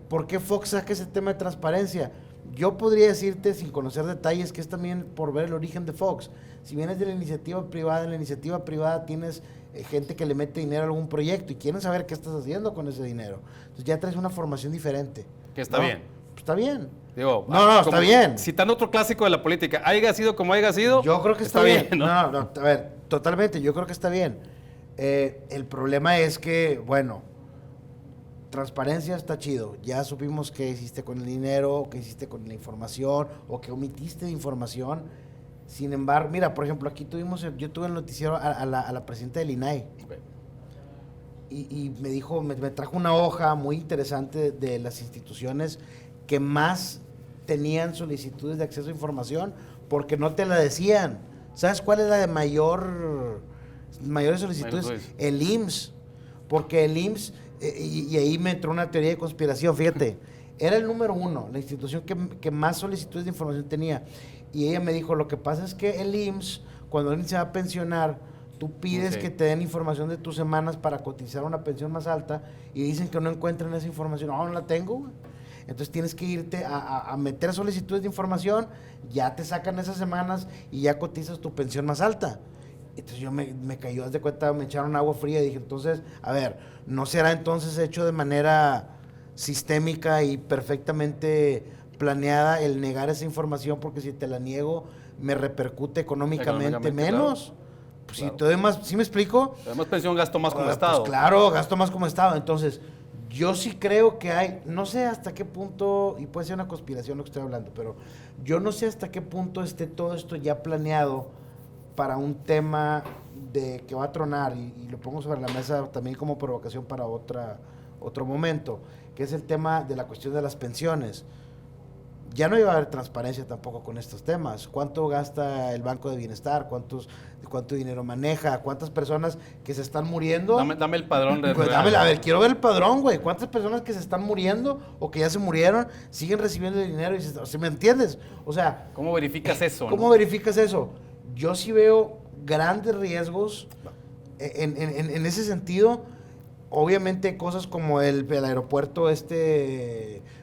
Speaker 3: ¿Por qué Fox saca ese tema de transparencia? Yo podría decirte, sin conocer detalles, que es también por ver el origen de Fox. Si vienes de la iniciativa privada, en la iniciativa privada tienes gente que le mete dinero a algún proyecto y quieren saber qué estás haciendo con ese dinero. Entonces ya traes una formación diferente.
Speaker 1: Que está bien.
Speaker 3: Pues está bien.
Speaker 1: Digo,
Speaker 3: está bien.
Speaker 1: Citando otro clásico de la política, haya sido como haya sido.
Speaker 3: Yo creo que está bien.
Speaker 1: ¿no?
Speaker 3: No, a ver, totalmente, yo creo que está bien. El problema es que, bueno, transparencia está chido. Ya supimos qué hiciste con el dinero, qué hiciste con la información, o que omitiste de información. Sin embargo, mira, por ejemplo, aquí yo tuve el noticiero a la presidenta del INAI.
Speaker 1: Okay.
Speaker 3: Y me dijo, me trajo una hoja muy interesante de las instituciones que más tenían solicitudes de acceso a información porque no te la decían. ¿Sabes cuál es la de mayores solicitudes? El IMSS. Porque el IMSS, y ahí me entró una teoría de conspiración, fíjate, era el número 1, la institución que más solicitudes de información tenía. Y ella me dijo, lo que pasa es que el IMSS, cuando alguien se va a pensionar, tú pides que te den información de tus semanas para cotizar una pensión más alta y dicen que no encuentran esa información. No la tengo, güey. Entonces tienes que irte a meter solicitudes de información, ya te sacan esas semanas y ya cotizas tu pensión más alta. Entonces yo me cayó, haz de cuenta, me echaron agua fría y dije, entonces, a ver, ¿no será entonces hecho de manera sistémica y perfectamente planeada el negar esa información? Porque si te la niego, me repercute económicamente menos. Claro. Pues claro. Si te doy más, ¿sí me explico?
Speaker 1: Además pensión, gasto más como Estado.
Speaker 3: Pues claro, gasto más como Estado. Entonces, yo sí creo que hay, no sé hasta qué punto, y puede ser una conspiración lo que estoy hablando, pero yo no sé hasta qué punto esté todo esto ya planeado para un tema de que va a tronar, y lo pongo sobre la mesa también como provocación para otro momento, que es el tema de la cuestión de las pensiones. Ya no iba a haber transparencia tampoco con estos temas. ¿Cuánto gasta el Banco de Bienestar? ¿Cuánto dinero maneja? ¿Cuántas personas que se están muriendo?
Speaker 1: Dame el padrón.
Speaker 3: Pues a ver, quiero ver el padrón, güey. ¿Cuántas personas que se están muriendo o que ya se murieron siguen recibiendo el dinero? ¿Sí me entiendes? O sea...
Speaker 1: ¿Cómo verificas eso?
Speaker 3: ¿Cómo verificas eso? Yo sí veo grandes riesgos en ese sentido. Obviamente cosas como el aeropuerto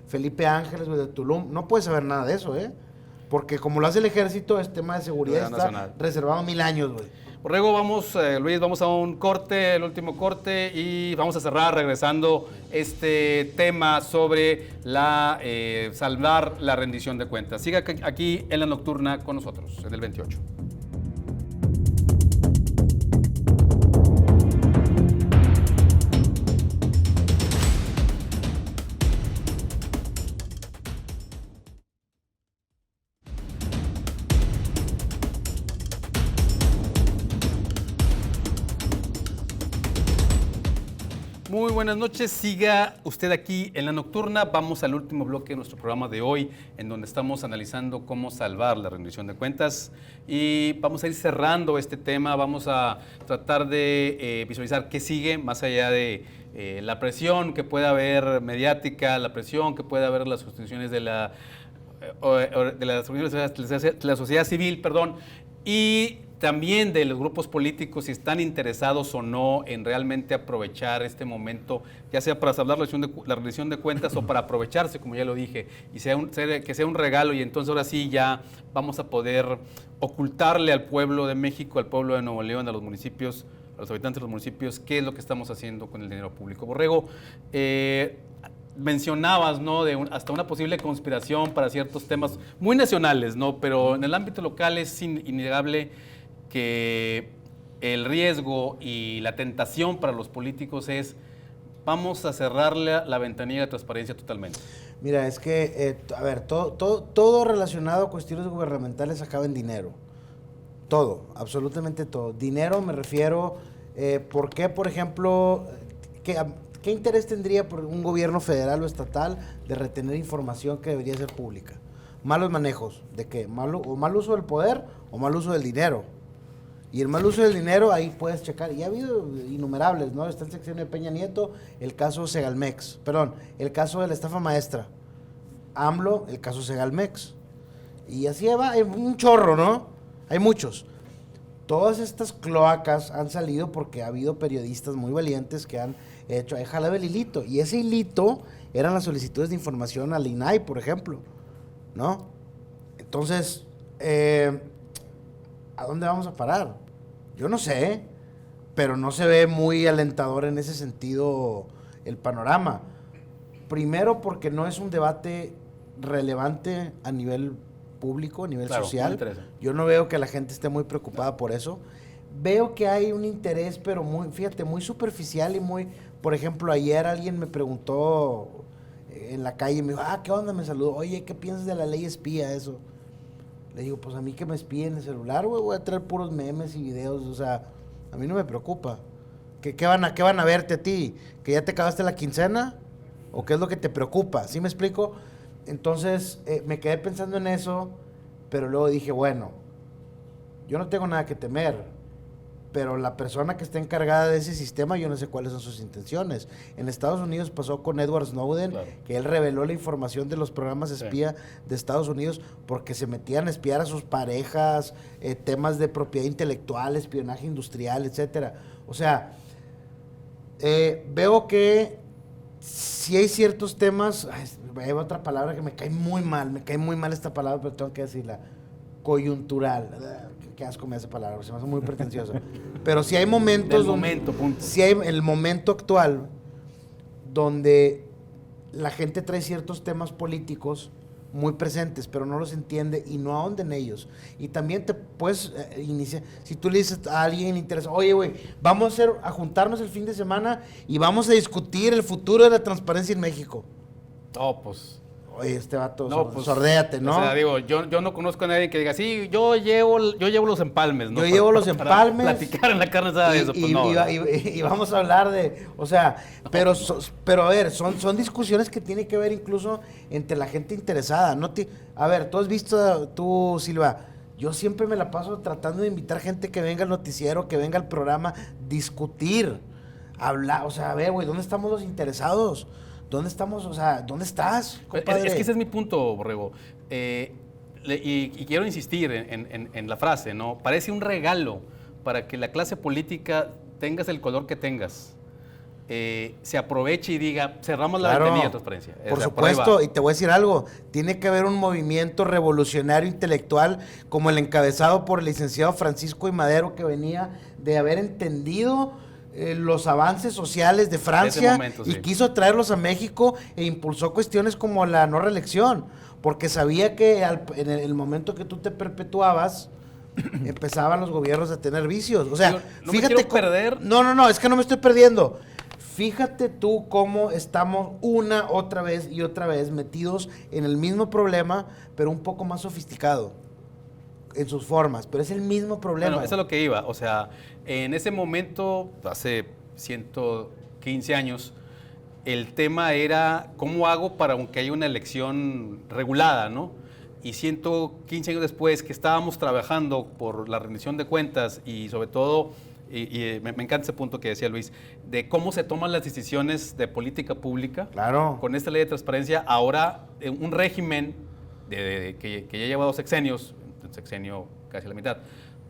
Speaker 3: Felipe Ángeles de Tulum, no puedes saber nada de eso, porque como lo hace el ejército, es tema de seguridad está reservado 1000 años, güey.
Speaker 1: Borrego, Luis, vamos a un corte, el último corte, y vamos a cerrar regresando este tema sobre salvar la rendición de cuentas. Siga aquí en La Nocturna con nosotros, en el 28. Muy buenas noches, siga usted aquí en La Nocturna. Vamos al último bloque de nuestro programa de hoy, en donde estamos analizando cómo salvar la rendición de cuentas, y vamos a ir cerrando este tema. Vamos a tratar de visualizar qué sigue, más allá de la presión que pueda haber mediática, la presión que pueda haber en las instituciones de la sociedad civil, y también de los grupos políticos, si están interesados o no en realmente aprovechar este momento, ya sea para salvar la rendición de cuentas o para aprovecharse, como ya lo dije, y que sea un regalo, y entonces ahora sí ya vamos a poder ocultarle al pueblo de México, al pueblo de Nuevo León, a los municipios, a los habitantes de los municipios, qué es lo que estamos haciendo con el dinero público. Borrego, mencionabas, ¿no?, hasta una posible conspiración para ciertos temas muy nacionales, ¿no?, pero en el ámbito local es innegable que el riesgo y la tentación para los políticos es vamos a cerrar la ventanilla de transparencia totalmente?
Speaker 3: Mira, es que, todo relacionado a cuestiones gubernamentales acaba en dinero. Todo, absolutamente todo. Dinero me refiero, ¿por qué, por ejemplo, qué interés tendría por un gobierno federal o estatal de retener información que debería ser pública? Malos manejos, ¿de qué? O mal uso del poder o mal uso del dinero. Y el mal uso del dinero, ahí puedes checar. Y ha habido innumerables, ¿no? Está el sexenio de Peña Nieto, el caso Segalmex. Perdón, el caso de la estafa maestra. AMLO, el caso Segalmex. Y así va, hay un chorro, ¿no? Hay muchos. Todas estas cloacas han salido porque ha habido periodistas muy valientes que han hecho, jalado el hilito. Y ese hilito eran las solicitudes de información al INAI, por ejemplo, ¿no? Entonces, ¿a dónde vamos a parar? Yo no sé, pero no se ve muy alentador en ese sentido el panorama. Primero porque no es un debate relevante a nivel público, a nivel social. Yo no veo que la gente esté muy preocupada por eso. Veo que hay un interés, pero muy superficial y muy... Por ejemplo, ayer alguien me preguntó en la calle, me dijo, ¿qué onda? Me saludó, oye, ¿qué piensas de la ley espía, eso? Le digo, pues a mí que me espíen el celular, güey, voy a traer puros memes y videos, o sea, a mí no me preocupa. ¿Qué van a verte a ti? ¿Que ya te acabaste la quincena? ¿O qué es lo que te preocupa? ¿Sí me explico? Entonces, me quedé pensando en eso, pero luego dije, bueno, yo no tengo nada que temer, pero la persona que está encargada de ese sistema, yo no sé cuáles son sus intenciones. En Estados Unidos pasó con Edward Snowden, claro, que él reveló la información de los programas espía de Estados Unidos porque se metían a espiar a sus parejas, temas de propiedad intelectual, espionaje industrial, etcétera. O sea, veo que si hay ciertos temas, hay otra palabra que me cae muy mal esta palabra, pero tengo que decirla, coyuntural. Qué asco me hace palabra, se me hace muy pretencioso. Pero si hay momentos si hay el momento actual donde la gente trae ciertos temas políticos muy presentes, pero no los entiende y no ahonda en ellos. Y también te puedes iniciar, si tú le dices a alguien interesado, oye, güey, vamos a juntarnos el fin de semana y vamos a discutir el futuro de la transparencia en México.
Speaker 1: Oh, pues...
Speaker 3: Oye, este vato, no, pues, sordéate, ¿no?
Speaker 1: O sea, digo, yo no conozco a nadie que diga, sí, yo llevo los empalmes, ¿no?
Speaker 3: Yo llevo los empalmes.
Speaker 1: Platicar en la carne asada de eso, pues no.
Speaker 3: Y vamos a hablar de, o sea, pero a ver, son discusiones que tienen que ver incluso entre la gente interesada. A ver, tú has visto, tú, Silva, yo siempre me la paso tratando de invitar gente que venga al noticiero, que venga al programa, discutir, hablar, o sea, a ver, güey, ¿dónde estamos los interesados? ¿Dónde estamos? O sea, ¿dónde estás, compadre?
Speaker 1: Es que ese es mi punto, Borrego. Y quiero insistir en la frase, ¿no? Parece un regalo para que la clase política, tengas el color que tengas, se aproveche y diga, cerramos la ventanilla de transparencia.
Speaker 3: Por supuesto, y te voy a decir algo, tiene que haber un movimiento revolucionario intelectual como el encabezado por el licenciado Francisco I. Madero, que venía de haber entendido los avances sociales de Francia y quiso traerlos a México e impulsó cuestiones como la no reelección, porque sabía que en el momento que tú te perpetuabas, empezaban los gobiernos a tener vicios. O sea, fíjate,
Speaker 1: me quiero perder.
Speaker 3: No, es que no me estoy perdiendo. Fíjate tú cómo estamos otra vez metidos en el mismo problema, pero un poco más sofisticado en sus formas, pero es el mismo problema.
Speaker 1: Bueno, eso es lo que iba. O sea, en ese momento, hace 115 años, el tema era cómo hago para que haya una elección regulada, ¿no? Y 115 años después que estábamos trabajando por la rendición de cuentas y sobre todo, me encanta ese punto que decía Luis, de cómo se toman las decisiones de política pública.
Speaker 3: Claro.
Speaker 1: Con esta ley de transparencia, ahora un régimen que ya lleva 2 sexenios, sexenio casi la mitad,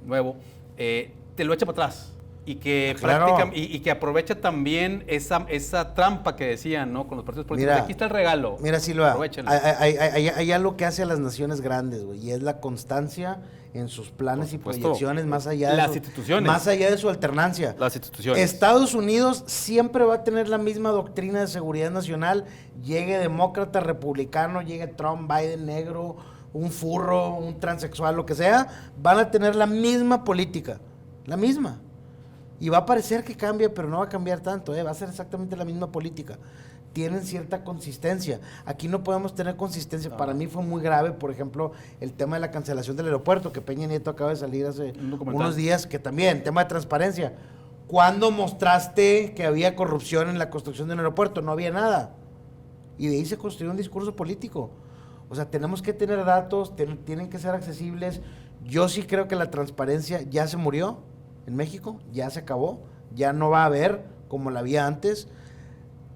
Speaker 1: nuevo, te lo echa para atrás y que y que aprovecha también esa trampa que decían, ¿no? Con los partidos políticos. Mira, aquí está el regalo.
Speaker 3: Mira, Silva, hay algo que hace a las naciones grandes, güey, y es la constancia en sus planes y proyecciones más allá de
Speaker 1: las instituciones,
Speaker 3: más allá de su alternancia.
Speaker 1: Las instituciones.
Speaker 3: Estados Unidos siempre va a tener la misma doctrina de seguridad nacional, llegue demócrata, republicano, llegue Trump, Biden, negro, un furro, un transexual, lo que sea, van a tener la misma política, la misma. Y va a parecer que cambia, pero no va a cambiar tanto, va a ser exactamente la misma política. Tienen cierta consistencia. Aquí no podemos tener consistencia.
Speaker 1: No.
Speaker 3: Para mí fue muy grave, por ejemplo, el tema de la cancelación del aeropuerto, que Peña Nieto acaba de salir hace unos días, que también, tema de transparencia. ¿Cuándo mostraste que había corrupción en la construcción de un aeropuerto? No había nada. Y de ahí se construyó un discurso político. O sea, tenemos que tener datos, tienen que ser accesibles. Yo sí creo que la transparencia ya se murió en México, ya se acabó, ya no va a haber como la había antes.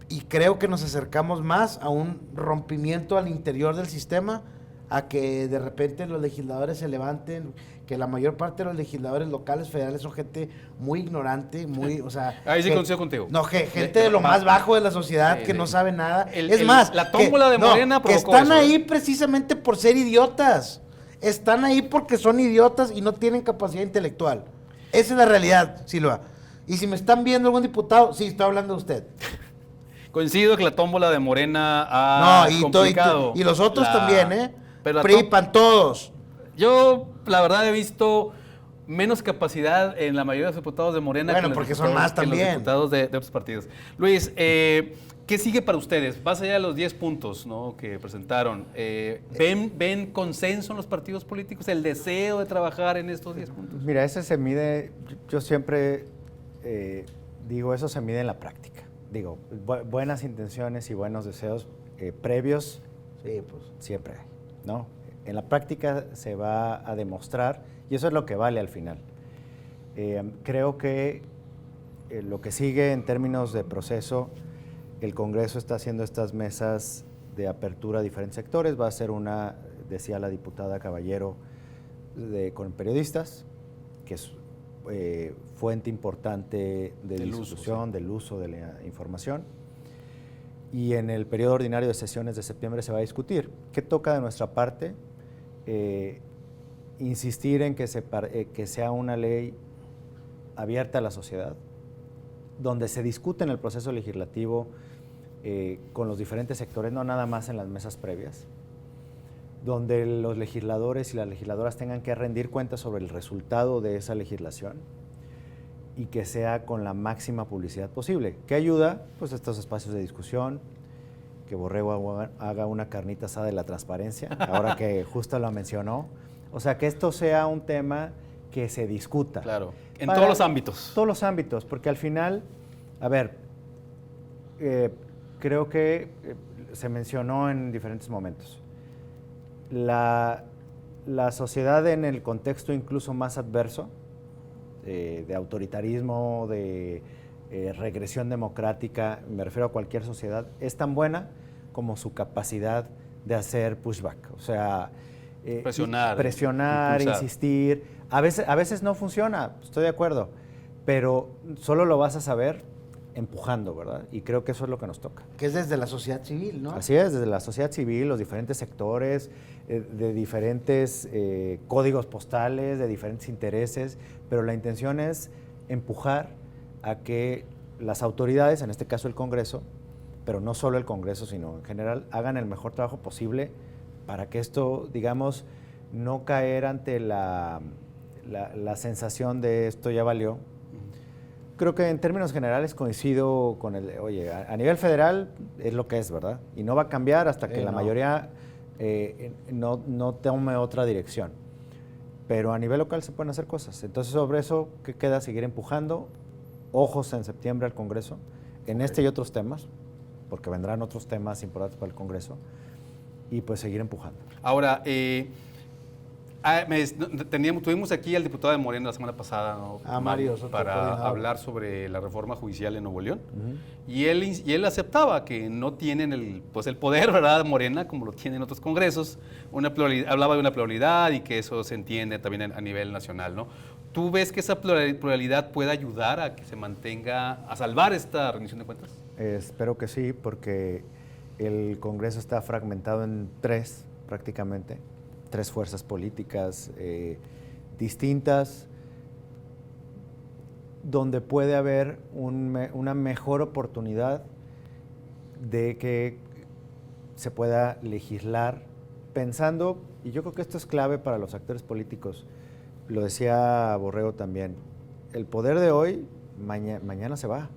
Speaker 3: Y creo que nos acercamos más a un rompimiento al interior del sistema, a que de repente los legisladores se levanten, que la mayor parte de los legisladores locales, federales, son gente muy ignorante, muy, o sea...
Speaker 1: Ahí sí coincido contigo.
Speaker 3: No, gente de lo más bajo de la sociedad, que no sabe nada.
Speaker 1: Es más... La tómbola de Morena provocó
Speaker 3: que están
Speaker 1: eso,
Speaker 3: ahí precisamente por ser idiotas. Están ahí porque son idiotas y no tienen capacidad intelectual. Esa es la realidad, Silva. Y si me están viendo algún diputado, sí, estoy hablando de usted.
Speaker 1: Coincido que la tómbola de Morena ha complicado.
Speaker 3: Y los otros también, ¿eh?
Speaker 1: Pero
Speaker 3: PRI, PAN, todos.
Speaker 1: Yo, la verdad, he visto menos capacidad en la mayoría de los diputados de Morena.
Speaker 3: Bueno, porque son más también.
Speaker 1: Los diputados de otros partidos. Luis, ¿qué sigue para ustedes? Más allá de los 10 puntos, ¿no?, que presentaron. ¿Ven consenso en los partidos políticos? ¿El deseo de trabajar en estos 10 puntos?
Speaker 2: Mira, ese se mide, yo siempre digo, eso se mide en la práctica. Digo, buenas intenciones y buenos deseos previos,
Speaker 3: sí, pues
Speaker 2: siempre hay, ¿no? En la práctica se va a demostrar y eso es lo que vale al final. Creo que lo que sigue en términos de proceso, el Congreso está haciendo estas mesas de apertura a diferentes sectores. Va a ser una, decía la diputada Caballero, con periodistas, que es fuente importante de discusión, del uso de la información. Y en el periodo ordinario de sesiones de septiembre se va a discutir. ¿Qué toca de nuestra parte? Insistir en que sea una ley abierta a la sociedad, donde se discute en el proceso legislativo con los diferentes sectores, no nada más en las mesas previas, donde los legisladores y las legisladoras tengan que rendir cuentas sobre el resultado de esa legislación y que sea con la máxima publicidad posible. ¿Qué ayuda? Pues estos espacios de discusión, que Borrego haga una carnita asada de la transparencia, ahora que justo lo mencionó. O sea, que esto sea un tema que se discuta.
Speaker 1: Claro, en todos los ámbitos.
Speaker 2: Todos los ámbitos, porque al final, a ver, creo que se mencionó en diferentes momentos. La sociedad en el contexto incluso más adverso, de autoritarismo, de regresión democrática, me refiero a cualquier sociedad, es tan buena como su capacidad de hacer pushback. O sea, presionar, insistir. A veces no funciona, estoy de acuerdo, pero solo lo vas a saber empujando, ¿verdad? Y creo que eso es lo que nos toca.
Speaker 3: Que es desde la sociedad civil, ¿no?
Speaker 2: Así es, desde la sociedad civil, los diferentes sectores, de diferentes códigos postales, de diferentes intereses, pero la intención es empujar a que las autoridades, en este caso el Congreso, pero no solo el Congreso, sino en general, hagan el mejor trabajo posible para que esto, digamos, no caer ante la sensación de esto ya valió. Creo que en términos generales coincido con oye, a nivel federal es lo que es, ¿verdad? Y no va a cambiar hasta que la mayoría no tome otra dirección. Pero a nivel local se pueden hacer cosas. Entonces, sobre eso, ¿qué queda? Seguir empujando. Ojos en septiembre al Congreso, en este y otros temas, porque vendrán otros temas importantes para el Congreso, y pues seguir empujando.
Speaker 1: Ahora, tuvimos aquí al diputado de Morena la semana pasada, ¿no?
Speaker 3: Mario,
Speaker 1: para hablar sobre la reforma judicial en Nuevo León. Y él aceptaba que no tienen el poder, ¿verdad?, Morena, como lo tienen otros congresos. Hablaba de una pluralidad y que eso se entiende también a nivel nacional, ¿no? ¿Tú ves que esa pluralidad puede ayudar a que se mantenga, a salvar esta rendición de cuentas?
Speaker 2: Espero que sí, porque el Congreso está fragmentado en prácticamente tres fuerzas políticas distintas, donde puede haber una mejor oportunidad de que se pueda legislar pensando, y yo creo que esto es clave para los actores políticos, lo decía Borrego también, el poder de hoy mañana se va.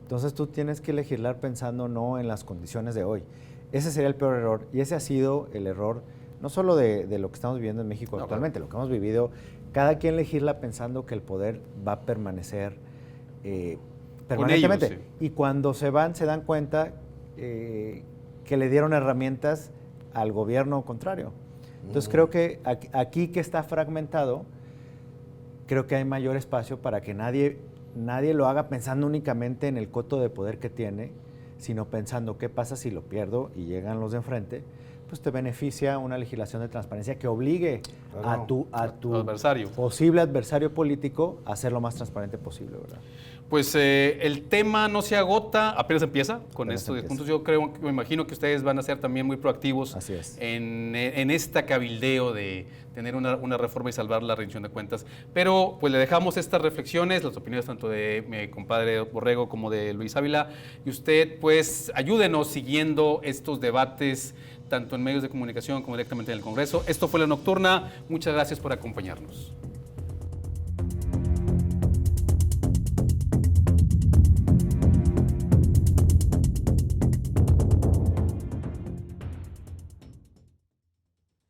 Speaker 2: Entonces tú tienes que legislar pensando no en las condiciones de hoy. Ese sería el peor error y ese ha sido el error no solo de lo que estamos viviendo en México actualmente, lo que hemos vivido, cada quien legisla pensando que el poder va a permanecer permanentemente.
Speaker 1: Ellos, sí.
Speaker 2: Y cuando se van, se dan cuenta que le dieron herramientas al gobierno contrario. Entonces creo que aquí que está fragmentado, creo que hay mayor espacio para que nadie lo haga pensando únicamente en el coto de poder que tiene, sino pensando qué pasa si lo pierdo y llegan los de enfrente, pues te beneficia una legislación de transparencia que obligue a tu
Speaker 1: adversario.
Speaker 2: Posible adversario político a ser lo más transparente posible, ¿verdad?
Speaker 1: Pues el tema no se agota, apenas empieza con
Speaker 2: Apenas
Speaker 1: estos
Speaker 2: empieza.
Speaker 1: puntos. Yo creo, me imagino que ustedes van a ser también muy proactivos
Speaker 2: Así es.
Speaker 1: en esta cabildeo de tener una reforma y salvar la rendición de cuentas. Pero pues le dejamos estas reflexiones, las opiniones tanto de mi compadre Borrego como de Luis Ávila. Y usted pues ayúdenos siguiendo estos debates tanto en medios de comunicación como directamente en el Congreso. Esto fue La Nocturna. Muchas gracias por acompañarnos.